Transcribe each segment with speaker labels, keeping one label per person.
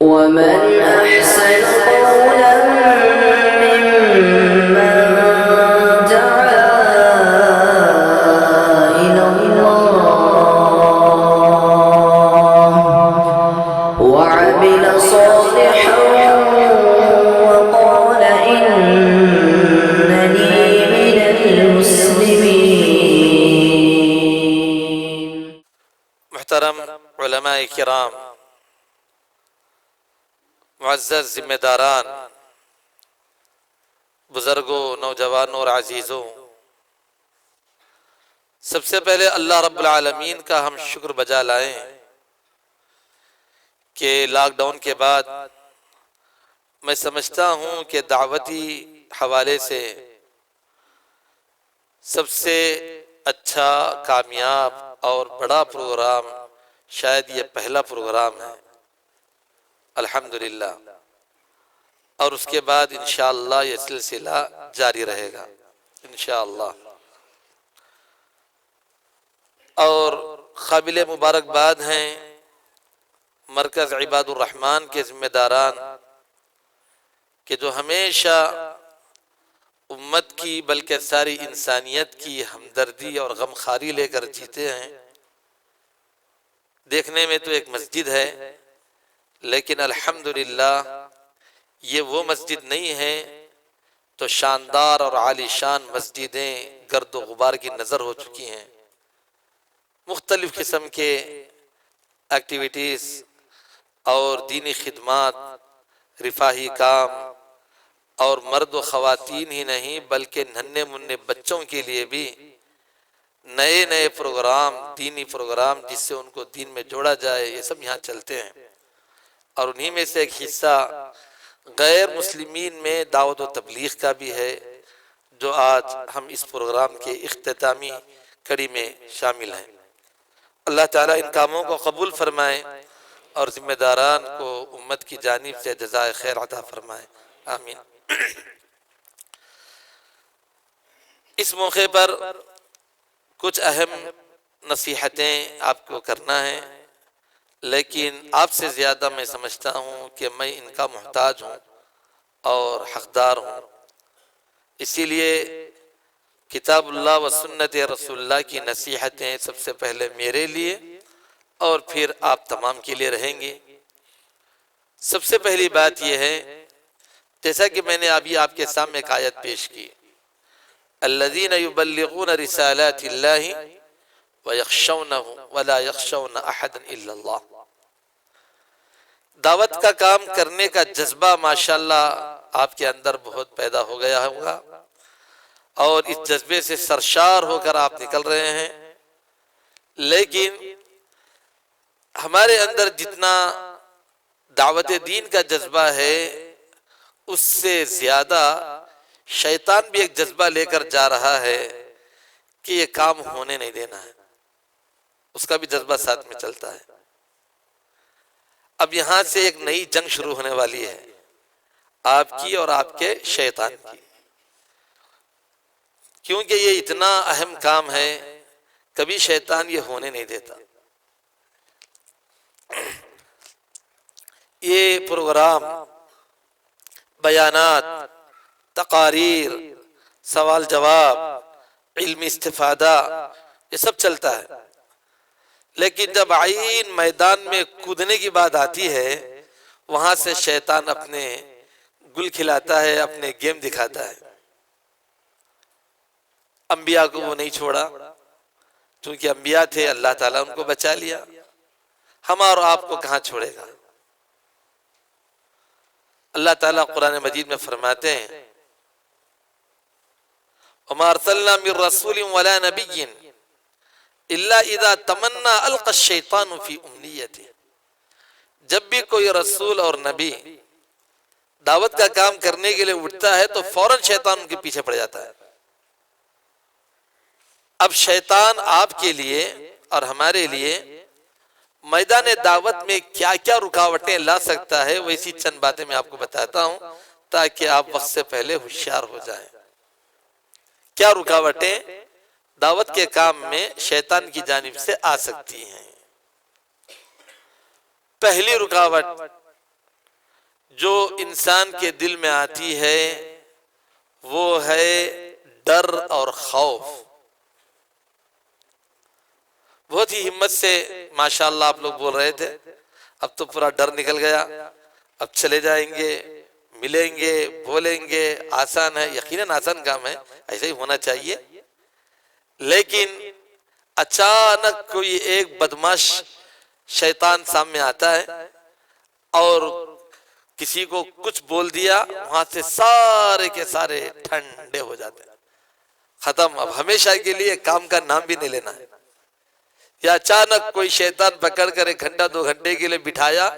Speaker 1: ومن أحسن قولا ممن دعا إلى الله وعمل صالحا وقال إنني من المسلمين.
Speaker 2: محترم علماء کرام، معزز ذمہ داران، بزرگوں، نوجوانوں اور عزیزوں، سب سے پہلے اللہ رب العالمین کا ہم شکر بجا لائیں کہ لاک ڈاؤن کے بعد میں سمجھتا ہوں کہ دعوتی حوالے سے سب سے اچھا، کامیاب اور بڑا پروگرام شاید یہ پہلا پروگرام ہے، الحمدللہ، اور اس کے بعد انشاءاللہ یہ سلسلہ جاری رہے گا انشاءاللہ. اور قابل مبارکباد ہیں مرکز عباد الرحمن کے ذمہ داران کہ جو ہمیشہ امت کی بلکہ ساری انسانیت کی ہمدردی اور غمخواری لے کر جیتے ہیں. دیکھنے میں تو ایک مسجد ہے، لیکن الحمدللہ یہ وہ مسجد نہیں ہے، تو شاندار اور عالی شان مسجدیں گرد و غبار کی نظر ہو چکی ہیں. مختلف قسم کے ایکٹیویٹیز اور دینی خدمات، رفاہی کام، اور مرد و خواتین ہی نہیں بلکہ ننھے منھے بچوں کے لیے بھی نئے نئے پروگرام، دینی پروگرام جس سے ان کو دین میں جوڑا جائے، یہ سب یہاں چلتے ہیں. اور انہی میں سے ایک حصہ غیر مسلمین میں دعوت و تبلیغ کا بھی ہے، جو آج ہم اس پروگرام کے اختتامی کڑی میں شامل ہیں. اللہ تعالیٰ ان کاموں کو قبول فرمائے اور ذمہ داران کو امت کی جانب سے جزائے خیر عطا فرمائے، آمین. اس موقع پر کچھ اہم نصیحتیں آپ کو کرنا ہے، لیکن آپ سے زیادہ میں سمجھتا ہوں کہ میں ان کا محتاج ہوں اور حقدار ہوں. اسی لیے کتاب اللہ و سنت رسول اللہ کی نصیحتیں سب سے پہلے میرے لیے اور پھر آپ تمام کے لیے رہیں گے. سب سے پہلی بات یہ ہے، جیسا کہ میں نے ابھی آپ کے سامنے ایک آیت پیش کی، الذین یبلغون رسالات اللہ ویخشونہ ولا یخشون احدا الا اللہ. دعوت کا کام کرنے کا جذبہ ماشاءاللہ آپ کے اندر بہت پیدا ہو گیا ہوگا، اور اس جذبے سے سرشار ہو کر آپ نکل رہے ہیں. لیکن ہمارے اندر جتنا دعوت دین کا جذبہ ہے، اس سے زیادہ شیطان بھی ایک جذبہ لے کر جا رہا ہے کہ یہ کام ہونے نہیں دینا ہے. اس کا بھی جذبہ ساتھ میں چلتا ہے. اب یہاں سے ایک نئی جنگ شروع ہونے والی ہے، آپ کی اور آپ کے شیطان کی، کیونکہ یہ اتنا اہم کام ہے، کبھی شیطان یہ ہونے نہیں دیتا. یہ پروگرام، بیانات، تقاریر، سوال جواب، علمی استفادہ، یہ سب چلتا ہے. لیکن جب عین میدان میں کودنے کی بات آتی ہے، وہاں سے شیطان اپنے گل کھلاتا ہے، اپنے گیم دکھاتا ہے. انبیاء کو وہ نہیں چھوڑا، چونکہ انبیاء تھے، اللہ تعالیٰ ان کو بچا لیا. ہم اور آپ کو کہاں چھوڑے گا؟ اللہ تعالیٰ قرآن مجید میں فرماتے ہیں، وَمَا أَرْسَلْنَا مِن رَّسُولٍ وَلَا نَبِيٍّ إِلَّا إِذَا تَمَنَّى أَلْقَى الشَّيْطَانُ فِي أُمْنِيَّتِهِ. جب بھی کوئی رسول اور نبی دعوت کا کام کرنے کے لیے اٹھتا ہے تو فوراً شیطان ان کے پیچھے پڑ جاتا ہے. اب شیطان آپ کے لیے اور ہمارے لیے میدان دعوت میں کیا کیا رکاوٹیں لا سکتا ہے، ویسی چند باتیں میں آپ کو بتاتا ہوں تاکہ آپ وقت سے پہلے ہوشیار ہو جائیں. کیا رکاوٹیں دعوت کے کام میں شیطان کی جانب سے آ سکتی ہیں؟ پہلی رکاوٹ جو انسان کے دل میں آتی ہے وہ ہے ڈر اور خوف. بہت ہی ہمت سے ماشاءاللہ آپ لوگ بول رہے تھے اب تو پورا ڈر نکل گیا، اب چلے جائیں گے، ملیں گے، بولیں گے، آسان ہے. یقیناً آسان کام ہے، ایسا ہی ہونا چاہیے. لیکن اچانک کوئی ایک بدماش شیطان سامنے آتا ہے اور کسی کو کچھ بول دیا، وہاں سے سارے کے سارے ٹھنڈے ہو جاتے ہیں، ختم. اب ہمیشہ کے لیے کام کا نام بھی نہیں لینا ہے. یا اچانک کوئی شیطان پکڑ کر 1 گھنٹہ 2 گھنٹے کے لیے بٹھایا،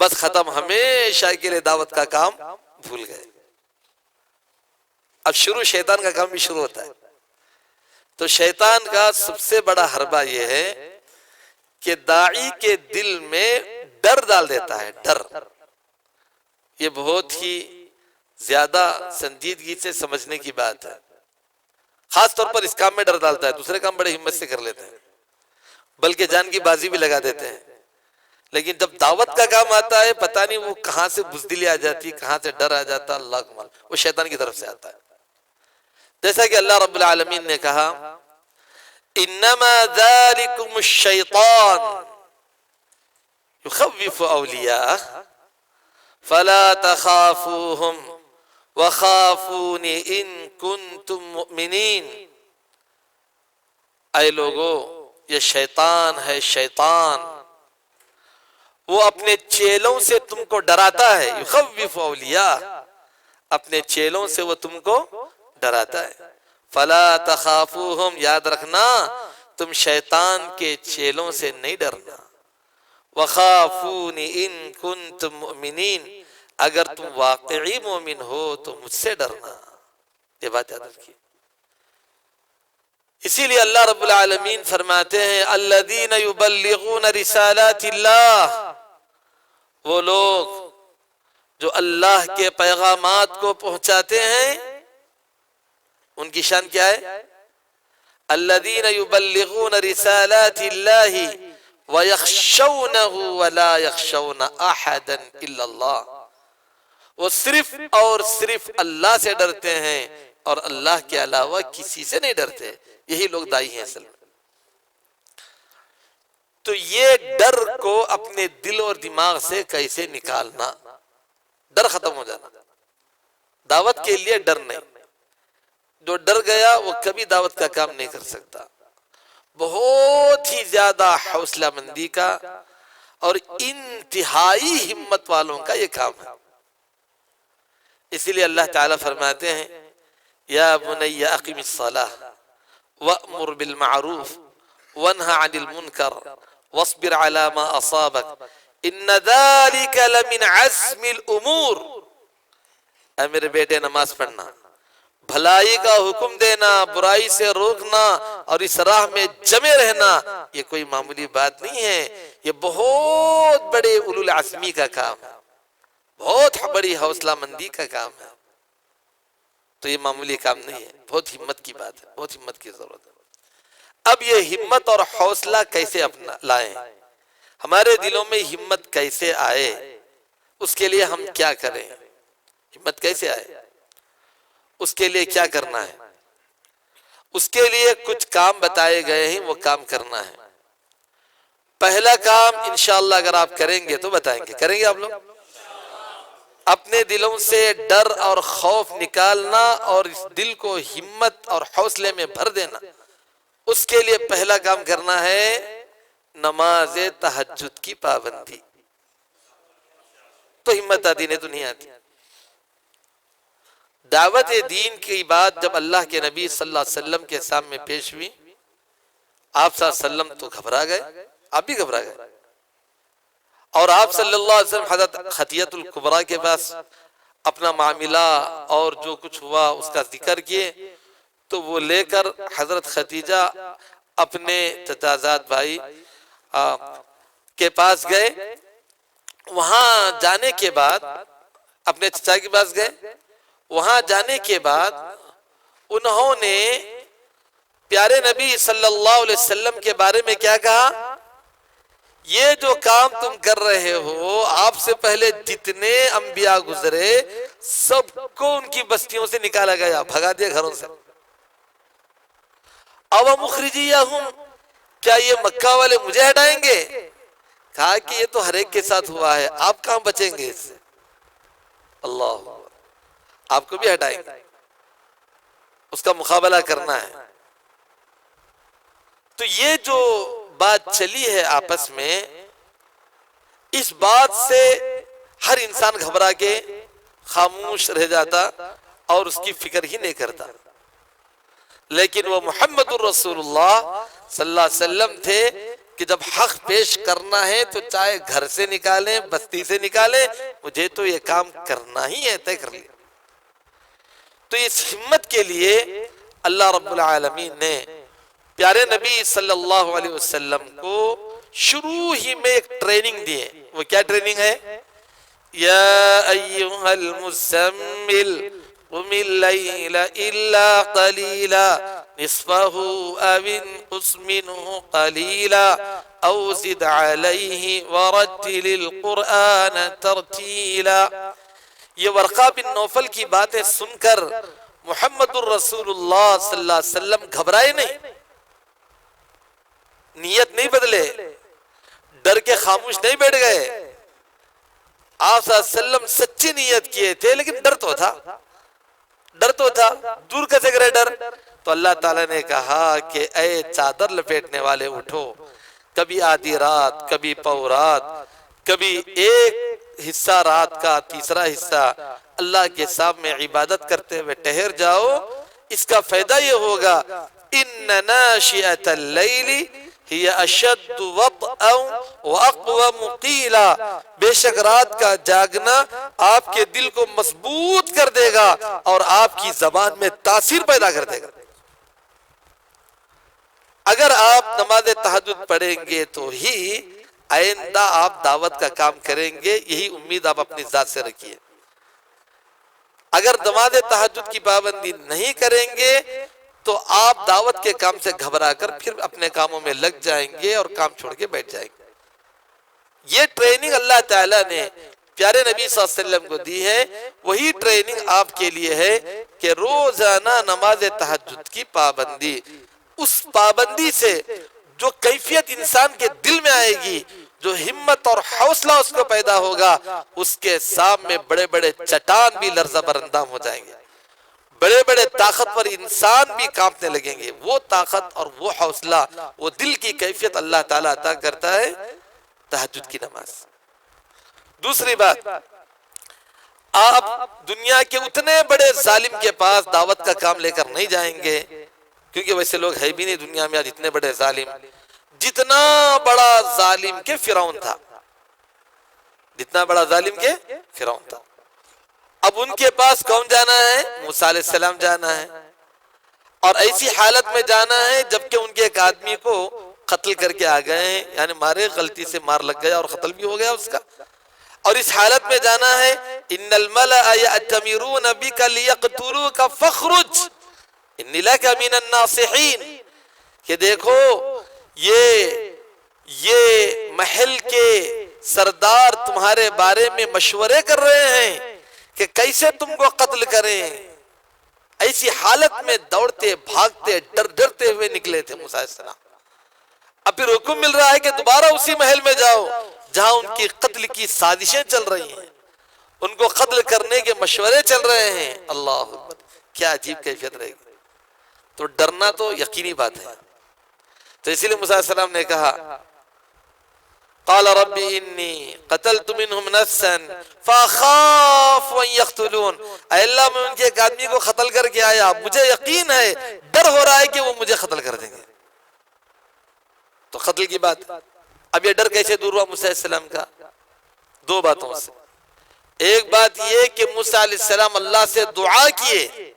Speaker 2: بس ختم، ہمیشہ کے لیے دعوت کا کام بھول گئے. اب شیطان کا کام بھی شروع ہوتا ہے. تو شیطان کا سب سے بڑا حربہ یہ ہے کہ داعی کے دل میں ڈر ڈال دیتا ہے. ڈر یہ بہت ہی زیادہ سنجیدگی سے سمجھنے کی بات ہے. خاص طور پر اس کام میں ڈر ڈالتا ہے. دوسرے کام بڑے ہمت سے کر لیتے ہیں، بلکہ جان کی بازی بھی لگا دیتے ہیں. لیکن جب دعوت کا کام آتا ہے پتہ نہیں وہ کہاں سے بزدلی آ جاتی، کہاں سے ڈر آ جاتا، اللہ کو معلوم. وہ شیطان کی طرف سے آتا ہے. جیسا کہ اللہ رب العالمین نے کہا انما ذالکم الشیطان یخوف اولیاءہ فلا تخافوہم وخافون ان کنتم مؤمنین. اے لوگو، یہ شیطان ہے. شیطان وہ اپنے چیلوں سے تم کو ڈراتا ہے. یخوف اولیاء، اپنے چیلوں سے وہ تم کو ڈراتا ہے. فلا تخافوہم، یاد رکھنا تم شیطان کے چیلوں سے نہیں ڈرنا. وخافون ان کنتم مؤمنین، اگر تم واقعی مومن ہو تو مجھ سے ڈرنا. یہ بات یاد رکھیے. اسی لیے اللہ رب العالمین فرماتے ہیں الذین یبلغون رسالات اللہ، وہ لوگ جو اللہ کے پیغامات کو پہنچاتے ہیں، ان کی شان کیا ہے؟ الذین یبلغون رسالات اللہ ویخشونہ ولا یخشون احدا الا اللہ. وہ صرف اور صرف اللہ سے ڈرتے ہیں اور اللہ کے علاوہ کسی سے نہیں ڈرتے. یہی لوگ دائی ہیں اصل میں. تو یہ ڈر کو اپنے دل اور دماغ سے کیسے نکالنا؟ ڈر ختم ہو جانا. دعوت کے لیے ڈر نہیں. جو ڈر گیا وہ کبھی دعوت کا کام نہیں کر سکتا. بہت ہی زیادہ حوصلہ مندی کا اور انتہائی ہمت والوں کا یہ کام ہے. اسی لیے اللہ تعالیٰ فرماتے ہیں یا بنی اقم الصلاۃ وأمر بالمعروف وانہى عن المنکر واصبر على ما اصابك ان ذلك لمن عزم الامور. اے میرے بیٹے، نماز پڑھنا، بھلائی کا حکم دینا، برائی سے روکنا اور اس راہ میں جمے رہنا، یہ کوئی معمولی بات نہیں ہے. یہ بہت بڑے اولو العزمی کا کام ہے، بہت بڑی حوصلہ مندی کا کام ہے. تو یہ معمولی کام نہیں ہے، بہت ہمت کی بات ہے، بہت ہمت کی ضرورت ہے. اب یہ ہمت اور حوصلہ کیسے اپنا لائیں؟ ہمارے دلوں میں ہمت کیسے آئے؟ اس کے لیے ہم کیا کریں؟ ہمت کیسے آئے؟ اس کے لیے کیا کرنا ہے؟ اس کے لیے کچھ کام بتائے گئے ہیں، وہ کام کرنا ہے. پہلا کام انشاءاللہ اگر آپ کریں گے تو بتائیں گے، کریں گے آپ لوگ؟ اپنے دلوں سے ڈر اور خوف نکالنا اور اس دل کو ہمت اور حوصلے میں بھر دینا. اس کے لیے پہلا کام کرنا ہے نماز تہجد کی پابندی. تو ہمت آتی نہیں تو نہیں آتی. دعوت دین کی بات جب اللہ کے نبی صلی اللہ علیہ وسلم کے سامنے پیش ہوئی، آپ صلی اللہ علیہ وسلم تو گھبرا گئے، آپ بھی گھبرا گئے. اور آپ صلی اللہ علیہ وسلم حضرت خطیۃ الکبریٰ کے پاس اپنا معاملہ اور جو کچھ ہوا اس کا ذکر کیے، تو وہ لے کر حضرت خدیجہ اپنے چچازاد بھائی کے پاس گئے. وہاں جانے کے بعد اپنے چچا کے پاس گئے. وہاں جانے کے بعد انہوں نے پیارے نبی صلی اللہ علیہ وسلم کے بارے میں کیا کہا؟ یہ جو کام تم کر رہے ہو، آپ سے پہلے جتنے انبیاء گزرے سب کو ان کی بستیوں سے نکالا گیا، بھگا دیا گھروں سے۔ او مخرجیہم، کیا یہ مکہ والے مجھے ہٹائیں گے؟ کہا کہ یہ تو ہر ایک کے ساتھ ہوا ہے، آپ کہاں بچیں گے اس سے؟ اللہ، آپ کو بھی ہٹائیں گے، اس کا مقابلہ کرنا ہے۔ تو یہ جو بات چلی ہے آپس میں، اس بات سے ہر انسان گھبرا کے خاموش رہ جاتا اور اس کی فکر ہی نہیں کرتا، لیکن وہ محمد الرسول اللہ صلی اللہ علیہ وسلم تھے کہ جب حق پیش کرنا ہے تو چاہے گھر سے نکالیں، بستی سے نکالیں، مجھے تو یہ کام کرنا ہی ہے، طے کر لیا۔ تو اس ہمت کے لیے اللہ رب العالمین نے پیارے نبی صلی اللہ علیہ وسلم کو شروع ہی میں ایک ٹریننگ دی ہے۔ وہ کیا ٹریننگ ہے؟ یا ایہا المزمل قم اللیل الا قلیلا نصفہ او انقص منہ قلیلا او زد علیہ ورتل القرآن ترتیلا۔ یہ ورقہ بن نوفل کی باتیں سن کر محمد الرسول اللہ صلی اللہ علیہ وسلم گھبرائے نہیں، نیت نہیں بدلے، ڈر کے خاموش نہیں بیٹھ گئے۔ آپ صلی اللہ علیہ وسلم سچی نیت کیے تھے، لیکن ڈر تو تھا، ڈر تو تھا، دور کیسے کرے ڈر؟ تو اللہ تعالیٰ نے کہا کہ اے چادر لپیٹنے والے اٹھو، کبھی آدھی رات، کبھی پو رات، کبھی ایک حصہ رات کا، تیسرا حصہ اللہ کے سامنے عبادت کرتے ہوئے ٹہر جاؤ۔ اس کا فائدہ یہ ہوگا، ان ناشئۃ اللیل ہی اشد وطئا واقوم قیلا، بے شک رات کا جاگنا آپ کے دل کو مضبوط کر دے گا اور آپ کی زبان میں تاثیر پیدا کر دے گا۔ اگر آپ نماز تہجد پڑھیں گے تو ہی آئندہ آپ دعوت کا کام کریں گے، یہی امید آپ اپنی ذات سے رکھیے۔ اگر نماز تہجد کی پابندی نہیں کریں گے تو آپ دعوت کے کام سے گھبرا کر پھر اپنے کاموں میں لگ جائیں گے اور کام چھوڑ کے بیٹھ جائیں گے۔ یہ ٹریننگ اللہ تعالیٰ نے پیارے نبی صلی اللہ علیہ وسلم کو دی ہے، وہی ٹریننگ آپ کے لیے ہے کہ روزانہ نماز تہجد کی پابندی، اس پابندی سے جو کیفیت انسان کے دل میں آئے گی، جو ہمت اور حوصلہ اس کو پیدا ہوگا، اس کے سامنے بڑے بڑے چٹان بھی لرزہ برندام ہو جائیں گے، بڑے بڑے طاقتور انسان بھی کانپنے لگیں گے۔ وہ طاقت اور وہ حوصلہ، وہ دل کی کیفیت اللہ تعالیٰ عطا کرتا ہے تہجد کی نماز۔ دوسری بات، آپ دنیا کے اتنے بڑے ظالم کے پاس دعوت کا کام لے کر نہیں جائیں گے، کیونکہ ویسے لوگ ہے بھی نہیں دنیا میں آج اتنے بڑے ظالم، جتنا بڑا ظالم کے فرعون تھا، جتنا بڑا ظالم کے فرعون تھا۔ اب ان کے پاس کون جانا ہے؟ موسیٰ علیہ السلام جانا ہے، اور ایسی حالت میں جانا ہے جبکہ ان کے ایک آدمی کو قتل کر کے آ گئے ہیں، یعنی مارے، غلطی سے مار لگ گیا اور قتل بھی ہو گیا اس کا، اور اس حالت میں جانا ہے ان الملأ یأتمرون بک لیقتلوک فاخرج انی لک من الناصحین، کہ دیکھو یہ محل کے سردار تمہارے بارے میں مشورے کر رہے ہیں کہ کیسے تم کو قتل کریں۔ ایسی حالت میں دوڑتے بھاگتے ڈرتے ہوئے نکلے تھے موسیٰ علیہ السلام۔ اب پھر حکم مل رہا ہے کہ دوبارہ اسی محل میں جاؤ جہاں ان کی قتل کی سازشیں چل رہی ہیں، ان کو قتل کرنے کے مشورے چل رہے ہیں۔ اللہ اکبر، کیا عجیب کیفیت رہے گی۔ تو ڈرنا تو یقینی بات ہے۔ تو اسی لیے موسیٰ علیہ السلام نے کہا قال رب انی قتلت منہم نفسا فاخاف ان یقتلون، اے اللہ میں ان کے ایک آدمی کو قتل کر کے آیا، مجھے یقین ہے، ڈر ہو رہا ہے کہ وہ مجھے قتل کر دیں گے۔ تو قتل کی بات، اب یہ ڈر کیسے دور ہوا موسیٰ علیہ السلام کا؟ دو باتوں سے۔ ایک بات یہ کہ موسیٰ علیہ السلام اللہ سے دعا کیے،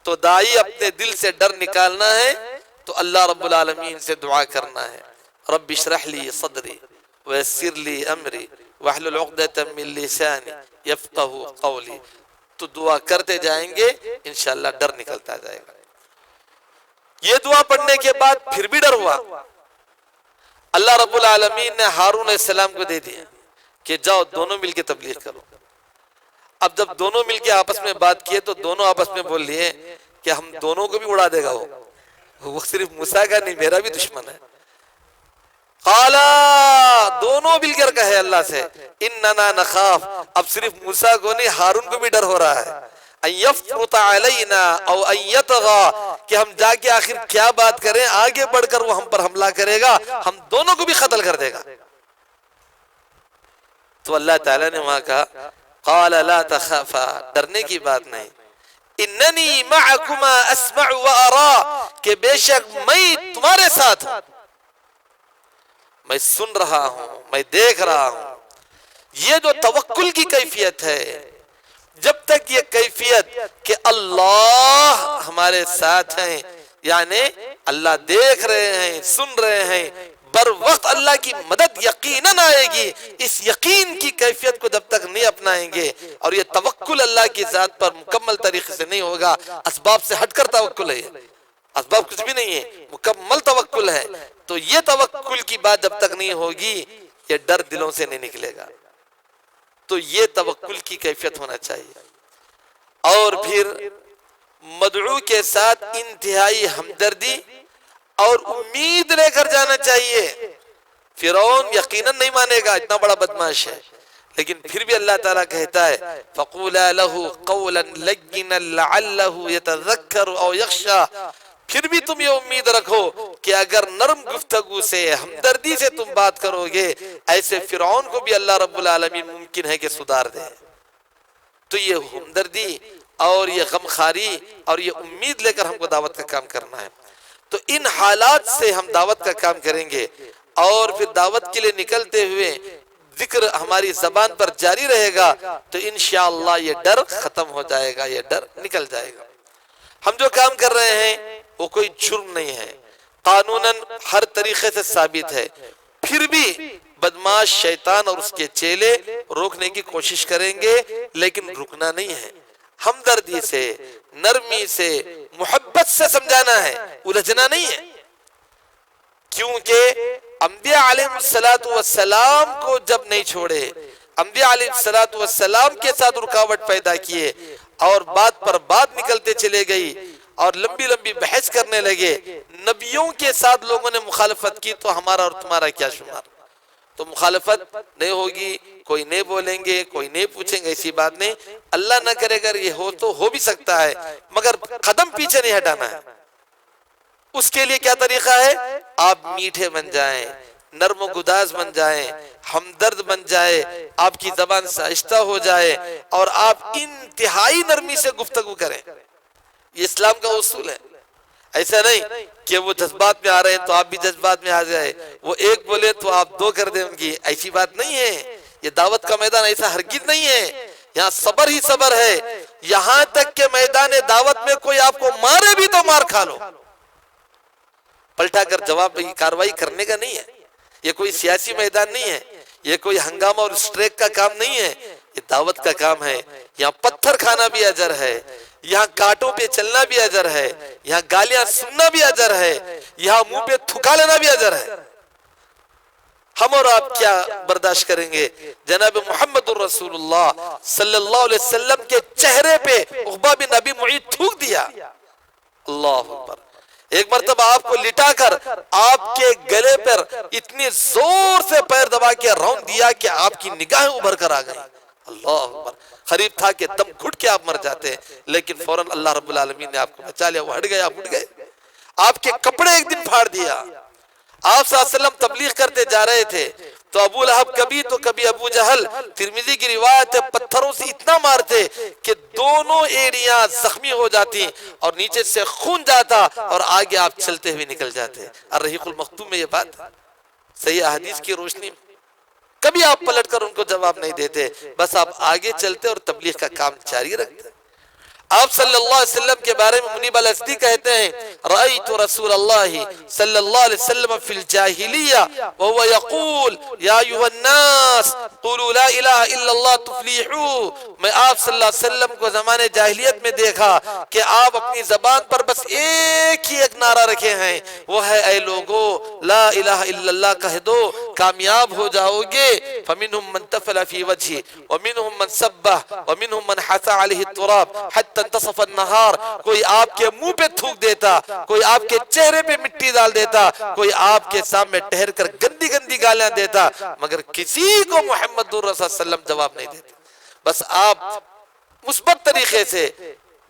Speaker 2: تو دائی اپنے دل سے ڈر نکالنا ہے تو اللہ رب العالمین سے دعا کرنا ہے، رب اشرح لی صدری ویسر لی امری واحلل عقدۃ من لسانی یفقہوا قولی۔ تو دعا کرتے جائیں گے انشاءاللہ ڈر نکلتا جائے گا۔ یہ دعا پڑھنے کے بعد پھر بھی ڈر ہوا، اللہ رب العالمین نے ہارون علیہ السلام کو دے دیا کہ جاؤ دونوں مل کے تبلیغ کرو۔ اب جب دونوں مل کے آپس میں بات کیے تو دونوں آپس میں بول لیے کہ ہم دونوں کو بھی اڑا دے گا، وہ صرف موسیٰ کا نہیں، میرا بھی دشمن ہے۔ قالا، دونوں مل کر کہے اللہ سے، اننا نخاف، اب صرف موسیٰ کو نہیں ہارون کو بھی ڈر ہو رہا ہے، ان یفرط علینا او ان یطغی، کہ ہم جا کے آخر کیا بات کریں، آگے بڑھ کر وہ ہم پر حملہ کرے گا، ہم دونوں کو بھی قتل کر دے گا۔ تو اللہ تعالیٰ نے وہاں کہا قال لا تخافا، ڈرنے کی بات نہیں، اننی معکما اسمع و ارا، کہ بے شک میں تمہارے ساتھ ہوں، میں سن رہا ہوں، میں دیکھ رہا ہوں۔ یہ جو توکل کی کیفیت ہے، جب تک یہ کیفیت کہ اللہ ہمارے ساتھ ہیں، یعنی اللہ دیکھ رہے ہیں، سن رہے ہیں، بر وقت اللہ کی مدد یقیناً آئے گی، اس یقین کی کیفیت کو جب تک نہیں اپنائیں گے، اور یہ توکل اللہ کی ذات پر مکمل طریقے سے نہیں ہوگا، اسباب سے ہٹ کر توکل ہے، اسباب کچھ بھی نہیں ہے، مکمل توکل ہے، تو یہ توکل کی بات جب تک نہیں ہوگی، یہ ڈر دلوں سے نہیں نکلے گا۔ تو یہ توکل کی کیفیت ہونا چاہیے، اور پھر مدعو کے ساتھ انتہائی ہمدردی اور امید لے کر جانا چاہیے۔ فرعون یقیناً نہیں مانے گا، اتنا بڑا بدماش ہے، لیکن پھر بھی اللہ تعالیٰ کہتا ہے فَقُولَا لَهُ قَوْلًا لَيِّنًا لَعَلَّهُ يَتَذَكَّرُ أَوْ يَخْشَىٰ، پھر بھی تم یہ امید رکھو کہ اگر نرم گفتگو سے، ہمدردی سے تم بات کرو گے، ایسے فرعون کو بھی اللہ رب العالمین ممکن ہے کہ سدھار دے۔ تو یہ ہمدردی اور یہ غمخاری اور یہ امید لے کر ہم کو دعوت کا کام کرنا ہے۔ تو ان حالات سے ہم دعوت کا کام کریں گے، اور پھر دعوت کے لیے نکلتے ہوئے ذکر ہماری زبان پر جاری رہے گا، تو انشاءاللہ یہ ڈر ختم ہو جائے گا، یہ ڈر نکل جائے گا۔ ہم جو کام کر رہے ہیں وہ کوئی جرم نہیں ہے، قانوناً ہر طریقے سے ثابت ہے، پھر بھی بدماش شیطان اور اس کے چیلے روکنے کی کوشش کریں گے، لیکن رکنا نہیں ہے، ہمدردی سے، نرمی سے، محبت سے سمجھانا ہے، الجھنا نہیں ہے۔ کیونکہ انبیاء علیہ السلام کو جب نہیں چھوڑے، انبیاء علیہ السلام کے ساتھ رکاوٹ پیدا کیے، اور بات پر بات نکلتے چلے گئی، اور لمبی لمبی بحث کرنے لگے، نبیوں کے ساتھ لوگوں نے مخالفت کی، تو ہمارا اور تمہارا کیا شمار؟ تو مخالفت نہیں ہوگی، کوئی نہیں بولیں گے، کوئی نہیں پوچھیں گے، ایسی بات نہیں، اللہ نہ کرے اگر یہ ہو تو ہو بھی سکتا ہے، مگر قدم پیچھے نہیں ہٹانا ہے۔ اس کے لیے کیا طریقہ ہے؟ آپ میٹھے بن جائیں، نرم و گداز بن جائیں، ہمدرد بن جائے، آپ کی زبان سائشتہ ہو جائے، اور آپ انتہائی نرمی سے گفتگو کریں۔ یہ اسلام کا اصول ہے۔ ایسا نہیں کہ وہ جذبات میں آ رہے ہیں تو آپ بھی جذبات میں آ جائے، وہ ایک بولے تو آپ دو کر دیں ان کی، ایسی بات نہیں ہے۔ یہ دعوت کا میدان ایسا ہرگز نہیں ہے، یہاں صبر ہی صبر ہے، یہاں تک کہ میدان دعوت میں کوئی آپ کو مارے بھی تو مار کھا لو، پلٹا کر جواب کاروائی کرنے کا نہیں ہے۔ یہ کوئی سیاسی میدان نہیں ہے، یہ کوئی ہنگامہ اور اسٹریک کا کام نہیں ہے، یہ دعوت کا کام ہے۔ یہاں پتھر کھانا بھی اجر ہے، یہاں کانٹوں پہ چلنا بھی اجر ہے، یہاں گالیاں سننا بھی اجر ہے، یہاں منہ پہ تھکا لینا بھی اجر ہے۔ ہم اور آپ کیا برداشت کریں گے؟ جناب محمد الرسول اللہ صلی اللہ علیہ وسلم کے چہرے پہ عقبہ بن ابی معیط تھوک دیا، اللہ اکبر، ایک مرتبہ آپ کو لٹا کر آپ کے گلے پر اتنی زور سے پیر دبا کے رون دیا کہ آپ کی نگاہیں ابھر کر آ گئی، اللہ اکبر، قریب تھا کہ دم گھٹ کے آپ مر جاتے، لیکن فوراً اللہ رب العالمین نے آپ کو بچا لیا، وہ ہٹ گئے، آپ اٹھ گئے۔ آپ کے کپڑے ایک دن پھاڑ دیا، آپ صلی اللہ علیہ وسلم تبلیغ کرتے جا رہے تھے تو ابو لہب کبھی تو کبھی ابو جہل، ترمذی کی روایت ہے، پتھروں سے اتنا مارتے کہ دونوں ایڑیاں زخمی ہو جاتی اور نیچے سے خون جاتا، اور آگے آپ چلتے ہوئے نکل جاتے۔ الرحیق المختوم میں یہ بات صحیح احادیث کی روشنی میں کبھی آپ پلٹ کر ان کو جواب نہیں دیتے، بس آپ آگے چلتے اور تبلیغ کا کام جاری رکھتے۔ آپ صلی اللہ علیہ وسلم کے بارے میں منیب الازدی کہتے ہیں رأیت رسول اللہ صلی اللہ علیہ وسلم فی الجاہلیہ وهو یقول یا ایھا الناس قولوا لا الہ الا اللہ تفلیحوا، میں آپ صلی اللہ علیہ وسلم کو زمانے جاہلیت میں دیکھا کہ آپ اپنی زبان پر بس ایک ہی ایک نعرہ رکھے ہیں، وہ ہے اے لوگو لا الہ الا اللہ کہہ دو کامیاب ہو جاؤ گے۔ فمنہم من تفل فی وجہہ ومنہم من سبہ ومنہم من حث علیہ التراب حتی انتصف النہار، کوئی آپ کے منہ پہ تھوک دیتا، کوئی آپ کے چہرے پہ مٹی ڈال دیتا، کوئی آپ کے سامنے ٹہر کر گندی گندی گالیاں دیتا، مگر کسی کو محمد رسول اللہ صلی اللہ علیہ وسلم جواب نہیں دیتے۔ بس آپ مثبت طریقے سے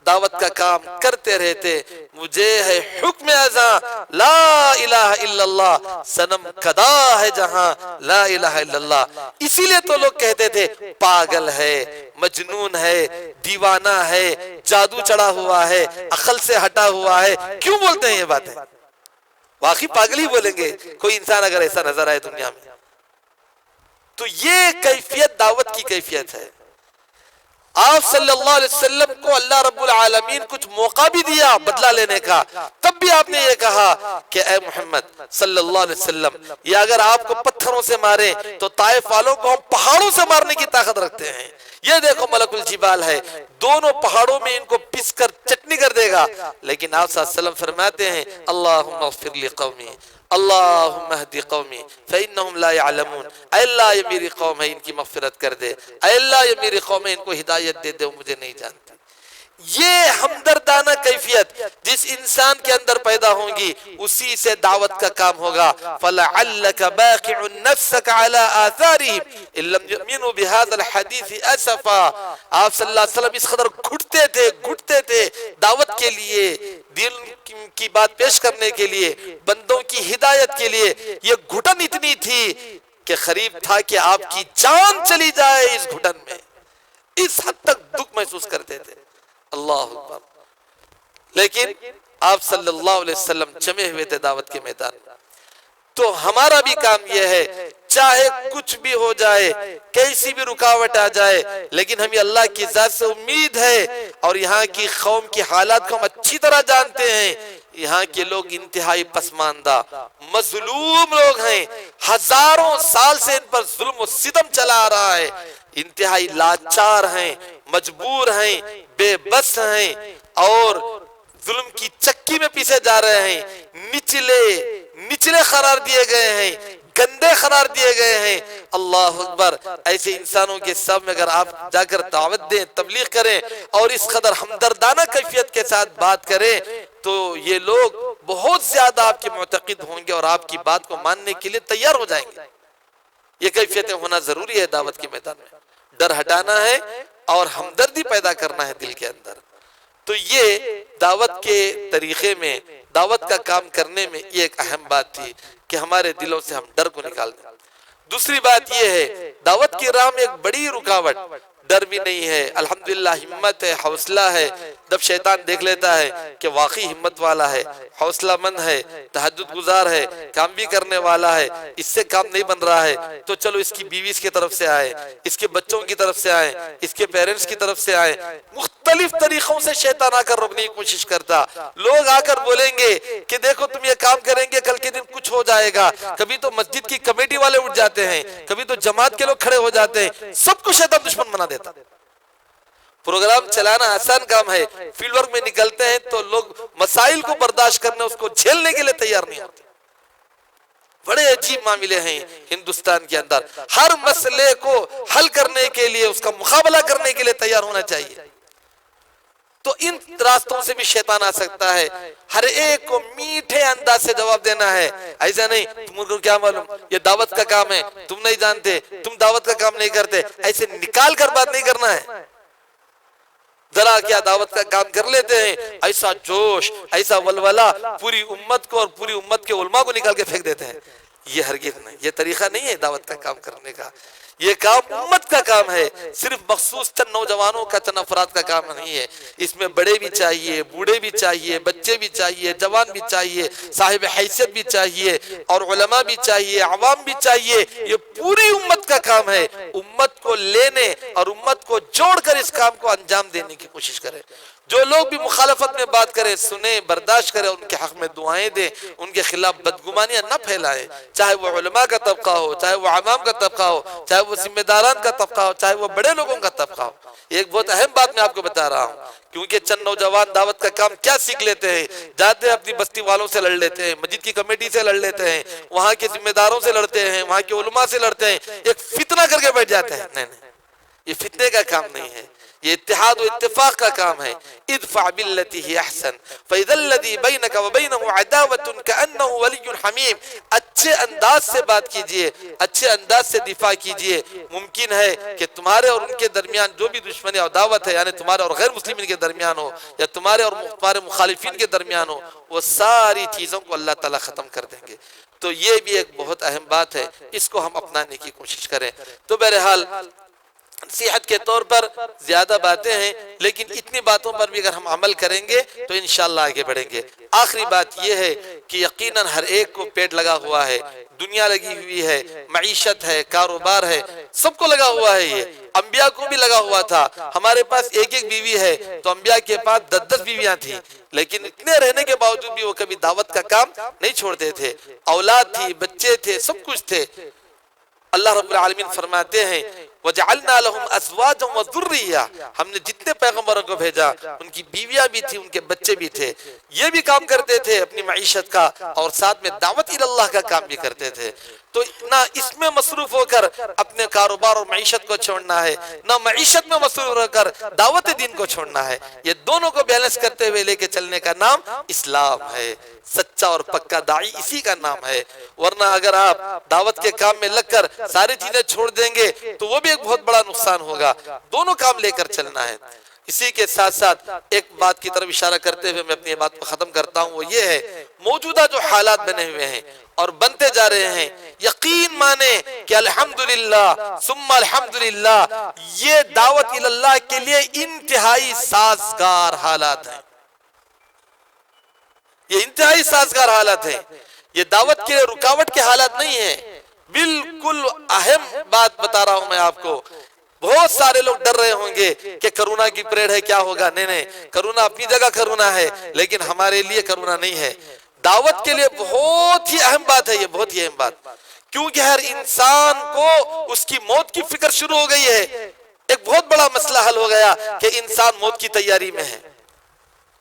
Speaker 2: دعوت کا کام کرتے رہتے۔ مجھے ہے حکم ازاں لا الہ الا اللہ، صنم کدا ہے جہاں لا الہ الا اللہ۔ اسی لیے تو لوگ کہتے تھے پاگل ہے، مجنون ہے، دیوانہ ہے، جادو چڑھا ہوا ہے، عقل سے ہٹا ہوا ہے۔ کیوں بولتے ہیں یہ باتیں؟ واقعی پاگل ہی بولیں گے کوئی انسان اگر ایسا نظر آئے دنیا میں۔ تو یہ کیفیت دعوت کی کیفیت ہے۔ آپ صلی اللہ علیہ وسلم کو اللہ رب العالمین کچھ موقع بھی دیا بدلہ لینے کا، تب بھی آپ نے یہ کہا کہ اے محمد صلی اللہ علیہ وسلم، یہ اگر آپ کو پتھروں سے مارے تو طائف والوں کو ہم پہاڑوں سے مارنے کی طاقت رکھتے ہیں۔ یہ دیکھو ملک الجبال ہے، دونوں پہاڑوں میں ان کو پس کر چٹنی کر دے گا، لیکن آپ صلی اللہ علیہ وسلم فرماتے ہیں اللہم اغفر لی قومی، اللہم اہدی قومی فإنہم لا يعلمون، اے اللہ یہ میری قوم ہے ان کی مغفرت کر دے، اے اللہ یہ میری قوم ہے ان کو ہدایت دے دے، وہ مجھے نہیں جانتے۔ یہ ہمدردانہ کیفیت جس انسان کے اندر پیدا ہوں گی اسی سے دعوت کا کام ہوگا۔ فَلَعَلَّكَ بَاقِعُ نَفْسَكَ عَلَىٰ آثَارِهِمْ إِن لَّمْ يُؤْمِنُوا بِهَذَا الْحَدِيثِ أَسَفًا۔ آپ صلی اللہ علیہ وسلم اس قدر گھٹتے تھے دعوت کے لیے، دین کی بات پیش کرنے کے لیے، بندوں کی ہدایت کے لیے۔ یہ گھٹن اتنی تھی کہ قریب تھا کہ آپ کی جان چلی جائے اس گھٹن میں، اس حد تک دکھ محسوس کرتے تھے۔ اللہ اکبر۔ لیکن آپ صلی اللہ علیہ وسلم جمے ہوئے تھے دعوت کے میدان میں۔ تو ہمارا بھی کام یہ ہے چاہے کچھ بھی ہو جائے، کیسی بھی رکاوٹ آ جائے، لیکن ہمیں اللہ کی ذات سے امید ہے اور یہاں کی قوم کی حالات کو ہم اچھی طرح جانتے ہیں۔ یہاں کے لوگ انتہائی پسماندہ مظلوم لوگ ہیں، ہزاروں سال سے ان پر ظلم و ستم چلا آ رہا ہے، انتہائی لاچار ہیں، مجبور ہیں، بے بس ہیں اور ظلم کی چکی میں پیسے جا رہے ہیں، نچلے قرار دیے گئے ہیں، گندے قرار دیے گئے ہیں۔ اللہ اکبر۔ ایسے انسانوں کے سامنے اگر آپ جا کر دعوت دیں، تبلیغ کریں اور اس قدر ہمدردانہ کیفیت کے ساتھ بات کریں تو یہ لوگ بہت زیادہ آپ کے معتقد ہوں گے اور آپ کی بات کو ماننے کے لیے تیار ہو جائیں گے۔ یہ کیفیتیں ہونا ضروری ہے دعوت کے میدان میں۔ ڈر ہٹانا ہے اور ہمدردی پیدا کرنا ہے دل کے اندر۔ تو یہ دعوت کے طریقے میں، دعوت کا کام کرنے میں یہ ایک اہم بات تھی کہ ہمارے دلوں سے ہم ڈر کو نکال دیں۔ دوسری بات یہ ہے دعوت کی راہ میں ایک بڑی رکاوٹ ڈر بھی نہیں ہے، الحمدللہ ہمت ہے، حوصلہ ہے۔ جب شیطان دیکھ لیتا ہے کہ واقعی ہمت والا ہے، حوصلہ مند ہے، تہجد گزار ہے، کام بھی کرنے والا ہے، اس سے کام نہیں بن رہا ہے تو چلو اس کی بیوی کی طرف سے آئے، اس کے بچوں کی طرف سے آئے، اس کے پیرنٹس کی طرف سے آئے، مختلف طریقوں سے شیطان آ کر روکنے کی کوشش کرتا۔ لوگ آ کر بولیں گے کہ دیکھو تم یہ کام کریں گے کل کے دن کچھ ہو جائے گا۔ کبھی تو مسجد کی کمیٹی والے اٹھ جاتے ہیں، کبھی تو جماعت کے لوگ کھڑے ہو جاتے ہیں، سب کو شیطان دشمن بنا دیتا۔ پروگرام چلانا آسان کام ہے، فیلڈ ورک میں نکلتے ہیں تو لوگ مسائل کو برداشت کرنے، اس کو جھیلنے کے لیے تیار نہیں ہوتے۔ بڑے عجیب معاملے ہیں ہندوستان کے اندر، ہر مسئلے کو حل کرنے کے لیے، اس کا مقابلہ کرنے کے لیے تیار ہونا چاہیے۔ تو ان راستوں سے بھی شیطان آ سکتا ہے، ہر ایک کو میٹھے انداز سے جواب دینا ہے۔ ایسا نہیں تم کو کیا معلوم، یہ دعوت کا کام ہے، تم نہیں جانتے، تم دعوت کا کام نہیں کرتے، ایسے نکال کر بات نہیں کرنا ہے۔ ذرا کیا دعوت کا کام کر لیتے ہیں، ایسا جوش، ایسا ولولہ پوری امت کو اور پوری امت کے علماء کو نکال کے پھینک دیتے ہیں۔ یہ ہرگز نہیں، یہ طریقہ نہیں ہے دعوت کا کام کرنے کا۔ یہ کام امت کا کام ہے، صرف مخصوص چند نوجوانوں کا، چند افراد کا کام نہیں ہے۔ اس میں بڑے بھی چاہیے، بوڑھے بھی چاہیے، بچے بھی چاہیے، جوان بھی چاہیے، صاحب حیثیت بھی چاہیے، اور علماء بھی چاہیے، عوام بھی چاہیے۔ یہ پوری امت کا کام ہے۔ امت کو لینے اور امت کو جوڑ کر اس کام کو انجام دینے کی کوشش کریں۔ جو لوگ بھی مخالفت میں بات کریں، سنیں، برداشت کریں، ان کے حق میں دعائیں دیں، ان کے خلاف بدگمانیاں نہ پھیلائیں، چاہے وہ علماء کا طبقہ ہو، چاہے وہ عوام کا طبقہ ہو، چاہے وہ ذمہ داران کا طبقہ ہو، چاہے وہ بڑے لوگوں کا طبقہ ہو۔ ایک بہت اہم بات میں آپ کو بتا رہا ہوں، کیونکہ چند نوجوان دعوت کا کام کیا سیکھ لیتے ہیں، جاتے ہیں اپنی بستی والوں سے لڑ لیتے ہیں، مسجد کی کمیٹی سے لڑ لیتے ہیں، وہاں کے ذمہ داروں سے لڑتے ہیں، وہاں کے علماء سے لڑتے ہیں، ایک فتنہ کر کے بیٹھ جاتے ہیں۔ نہیں نہیں، یہ فتنے کا کام نہیں ہے، یہ اتحاد و اتفاق کا کام ہے۔ ادفع باللتی ہی احسن فاذا الذی بینک وبینہ عداوۃ کأنہ ولی حمیم۔ اچھے انداز سے بات کیجئے، اچھے انداز سے دفاع کیجئے۔ ممکن ہے کہ تمہارے اور ان کے درمیان جو بھی دشمنی اور عداوت ہے، یعنی تمہارے اور غیر مسلمین کے درمیان ہو، یا تمہارے اور تمہارے مخالفین کے درمیان ہو، وہ ساری چیزوں کو اللہ تعالیٰ ختم کر دیں گے۔ تو یہ بھی ایک بہت اہم بات ہے، اس کو ہم اپنانے کی کوشش کریں۔ تو بہرحال نصیحت کے طور پر زیادہ باتیں ہیں، لیکن اتنی باتوں پر بھی اگر ہم عمل کریں گے تو انشاءاللہ آگے بڑھیں گے۔ آخری بات یہ ہے کہ یقیناً ہر ایک کو پیٹ لگا ہوا ہے، دنیا لگی ہوئی ہے، معیشت ہے، کاروبار ہے، سب کو لگا ہوا ہے۔ یہ انبیاء کو بھی لگا ہوا تھا۔ ہمارے پاس ایک ایک بیوی ہے، تو انبیاء کے پاس 10 بیویاں تھیں، لیکن اتنے رہنے کے باوجود بھی وہ کبھی دعوت کا کام نہیں چھوڑتے تھے۔ اولاد تھی، بچے تھے، سب کچھ تھے۔ اللہ رب العالمین فرماتے ہیں وَجَعَلْنَا لَهُمْ أَزْوَاجًا وَذُرِّيَّةً، ہم نے جتنے پیغمبروں کو بھیجا ان کی بیویاں بھی تھی، ان کے بچے بھی تھے، یہ بھی کام کرتے تھے اپنی معیشت کا، اور ساتھ میں دعوت اللہ کا کام بھی کرتے تھے۔ تو نہ اس میں مصروف ہو کر اپنے کاروبار اور معیشت کو چھوڑنا ہے، نہ معیشت میں مصروف ہو کر دعوت دین کو چھوڑنا ہے۔ یہ دونوں کو بیلنس کرتے ہوئے لے کے چلنے کا نام اسلام ہے۔ سچا اور پکا داعی اسی کا نام ہے۔ ورنہ اگر آپ دعوت کے کام میں لگ کر ساری چیزیں چھوڑ دیں گے تو وہ بھی ایک بہت بڑا نقصان ہوگا۔ دونوں کام لے کر چلنا ہے۔ اسی کے ساتھ ساتھ ایک بات کی طرف اشارہ کرتے ہوئے میں اپنی بات کو ختم کرتا ہوں، وہ یہ ہے موجودہ جو حالات بنے ہوئے ہیں اور بنتے جا رہے ہیں، یقین مانیں کہ الحمدللہ ثم الحمدللہ یہ دعوت اللہ کے لیے انتہائی سازگار حالات ہیں۔ یہ انتہائی سازگار حالات ہیں، یہ دعوت کے رکاوٹ کے حالات نہیں ہیں۔ بالکل اہم بات بتا رہا ہوں میں آپ کو۔ بہت سارے لوگ ڈر رہے ہوں گے کہ کرونا کی پریڈ ہے، کیا ہوگا؟ نہیں نہیں، کرونا اپنی جگہ کرونا ہے، لیکن ہمارے لیے کرونا نہیں ہے۔ دعوت کے لیے بہت ہی اہم بات ہے یہ، بہت ہی اہم بات، کیونکہ ہر انسان کو اس کی موت کی فکر شروع ہو گئی ہے۔ ایک بہت بڑا مسئلہ حل ہو گیا کہ انسان موت کی تیاری میں ہے۔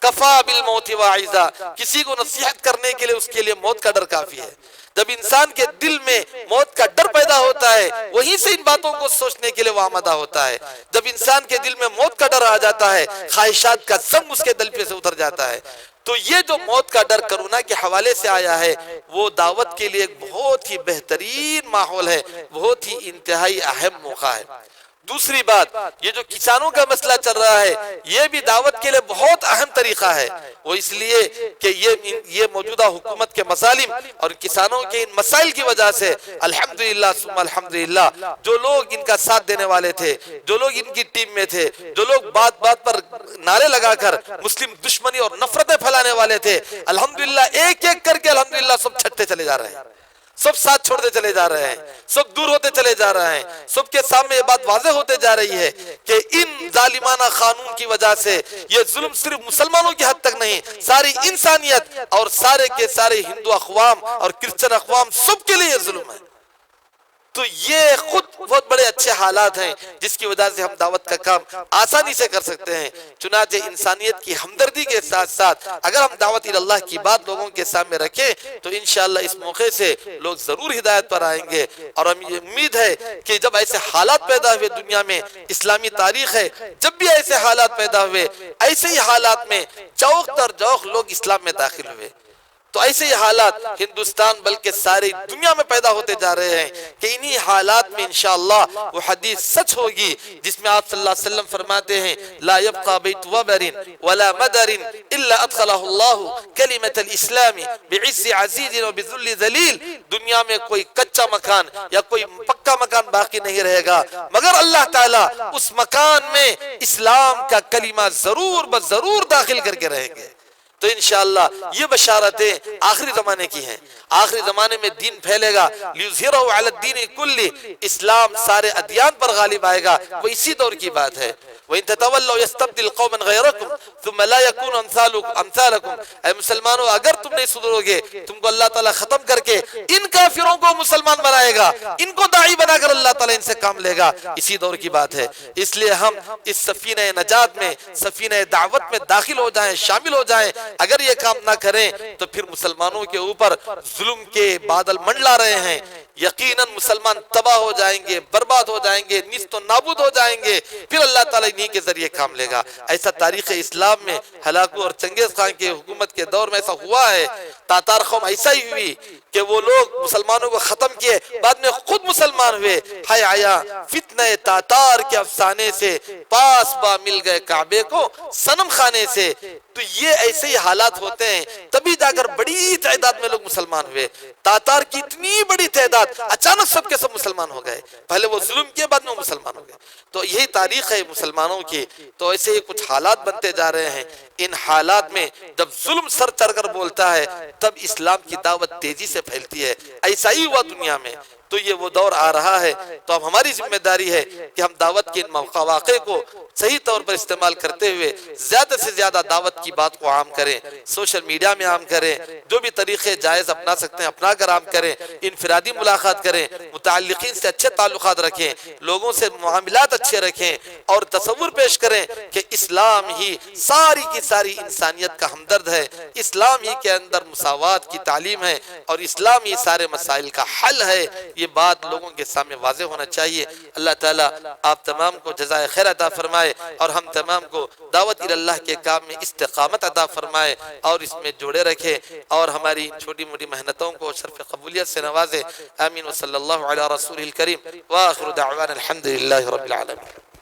Speaker 2: کفا بالموت واعظا، کسی کو نصیحت کرنے کے لیے اس کے لیے موت کا ڈر کافی ہے۔ جب انسان کے دل میں موت کا ڈر پیدا ہوتا ہے، وہیں سے ان باتوں کو سوچنے کے لیے وہ آمادہ ہوتا ہے۔ جب انسان کے دل میں موت کا ڈر آ جاتا ہے، خواہشات کا زنگ اس کے دل پہ سے اتر جاتا ہے۔ تو یہ جو موت کا ڈر کرونا کے حوالے سے آیا ہے، وہ دعوت کے لیے ایک بہت ہی بہترین ماحول ہے، بہت ہی انتہائی اہم موقع ہے۔ دوسری بات، یہ جو کسانوں کا مسئلہ چل رہا ہے، یہ بھی دعوت کے لیے بہت اہم طریقہ ہے۔ وہ اس لیے کہ یہ موجودہ حکومت کے مظالم اور کسانوں کے ان مسائل کی وجہ سے الحمدللہ ثم الحمدللہ جو لوگ ان کا ساتھ دینے والے تھے، جو لوگ ان کی ٹیم میں تھے، جو لوگ بات بات پر نعرے لگا کر مسلم دشمنی اور نفرتیں پھیلانے والے تھے، الحمدللہ ایک ایک کر کے الحمدللہ سب چھٹتے چلے جا رہے ہیں، سب ساتھ چھوڑتے چلے جا رہے ہیں، سب دور ہوتے چلے جا رہے ہیں۔ سب کے سامنے یہ بات واضح ہوتے جا رہی ہے کہ ان ظالمانہ قانون کی وجہ سے یہ ظلم صرف مسلمانوں کی حد تک نہیں، ساری انسانیت اور سارے کے سارے ہندو اقوام اور کرسچن اقوام سب کے لیے یہ ظلم ہے۔ تو یہ خود بہت بڑے اچھے حالات ہیں جس کی وجہ سے ہم دعوت کا کام آسانی سے کر سکتے ہیں۔ چنانچہ انسانیت کی ہمدردی کے ساتھ ساتھ اگر ہم دعوت اللہ کی بات لوگوں کے سامنے رکھیں تو انشاءاللہ اس موقع سے لوگ ضرور ہدایت پر آئیں گے۔ اور ہم یہ امید ہے کہ جب ایسے حالات پیدا ہوئے دنیا میں، اسلامی تاریخ ہے، جب بھی ایسے حالات پیدا ہوئے، ایسے ہی حالات میں چوک در جوک لوگ اسلام میں داخل ہوئے۔ تو ایسے ہی حالات ہندوستان بلکہ ساری دنیا میں پیدا ہوتے جا رہے ہیں کہ انہی حالات میں انشاءاللہ وہ حدیث سچ ہوگی جس میں آپ صلی اللہ علیہ وسلم فرماتے ہیں لا يبقى بيت وبر ولا مدر الا ادخله الله كلمة الاسلام بعز عزيز وبذل ذليل. دنیا میں کوئی کچا مکان یا کوئی پکا مکان باقی نہیں رہے گا مگر اللہ تعالیٰ اس مکان میں اسلام کا کلمہ ضرور داخل کر کے رہیں گے. تو انشاءاللہ یہ بشارتیں آخری زمانے کی ہیں. آخری زمانے میں دین پھیلے گا لیظہرہ علی الدین کلہ، اسلام سارے ادیان پر غالب آئے گا. وہ اسی دور کی بات ہے. وَإِن تَتَوَلَّوْا يَسْتَبْدِلْ قَوْمًا غَيْرَكُمْ ثُمَّ لَا يَكُونُ أَمْثَالَكُمْ. اے مسلمانوں اگر تم نہیں سدھرو گے تم کو اللہ تعالیٰ ختم کر کے ان کافروں کو مسلمان بنائے گا، ان کو داعی بنا کر اللہ تعالیٰ ان سے کام لے گا. اسی دور کی بات ہے. اس لیے ہم اس سفینہ نجات میں، سفینہ دعوت میں داخل ہو جائیں، شامل ہو جائیں. اگر یہ کام نہ کریں تو پھر مسلمانوں کے اوپر ظلم کے بادل منڈلا رہے ہیں. یقیناً مسلمان تباہ ہو جائیں گے، برباد ہو جائیں گے، نیست و نابود ہو جائیں گے. پھر اللہ تعالیٰ انہی کے ذریعے کام لے گا. ایسا تاریخ اسلام میں ہلاکو اور چنگیز خان کے حکومت کے دور میں ایسا ہوا ہے. تاتار قوم ایسا ہی ہوئی کہ وہ لوگ مسلمانوں کو ختم کیے، بعد میں خود مسلمان ہوئے. ہائے آیا فتنہ تاتار کے افسانے سے، پاس با مل گئے کعبے کو صنم خانے سے. تو یہ ایسے ہی حالات ہوتے ہیں تبھی جا کر بڑی تعداد میں لوگ مسلمان ہوئے. تاتار کی اتنی بڑی تعداد اچانک سب کے سب مسلمان ہو گئے. پہلے وہ ظلم کیے بعد میں مسلمان ہو گئے. تو یہی تاریخ ہے مسلمانوں کی. تو ایسے ہی کچھ حالات بنتے جا رہے ہیں. ان حالات میں جب ظلم سر چڑھ کر بولتا ہے تب اسلام کی دعوت تیزی سے پھیلتی ہے. ایسا ہی ہوا دنیا میں. تو یہ وہ دور آ رہا ہے. تو اب ہماری ذمہ داری ہے کہ ہم دعوت کے ان مواقع کو صحیح طور پر استعمال کرتے ہوئے زیادہ سے زیادہ دعوت کی بات کو عام کریں، سوشل میڈیا میں عام کریں، جو بھی طریقے جائز اپنا سکتے ہیں اپنا کر عام کریں، انفرادی ملاقات کریں، متعلقین سے اچھے تعلقات رکھیں، لوگوں سے معاملات اچھے رکھیں اور تصور پیش کریں کہ اسلام ہی ساری کی ساری انسانیت کا ہمدرد ہے. اسلام ہی کے اندر مساوات کی تعلیم ہے اور اسلام ہی سارے مسائل کا حل ہے. یہ بات لوگوں کے سامنے واضح ہونا چاہیے. اللہ تعالیٰ آپ تمام کو جزائے خیر عطا فرمائے اور ہم تمام کو دعوت اللہ کے کام میں استقامت عطا فرمائے اور اس میں جوڑے رکھے اور ہماری چھوٹی موٹی محنتوں کو شرف قبولیت سے نوازے. آمین. وصلی اللہ علی رسول الکریم وآخر دعوانا الحمدللہ رب العالمین.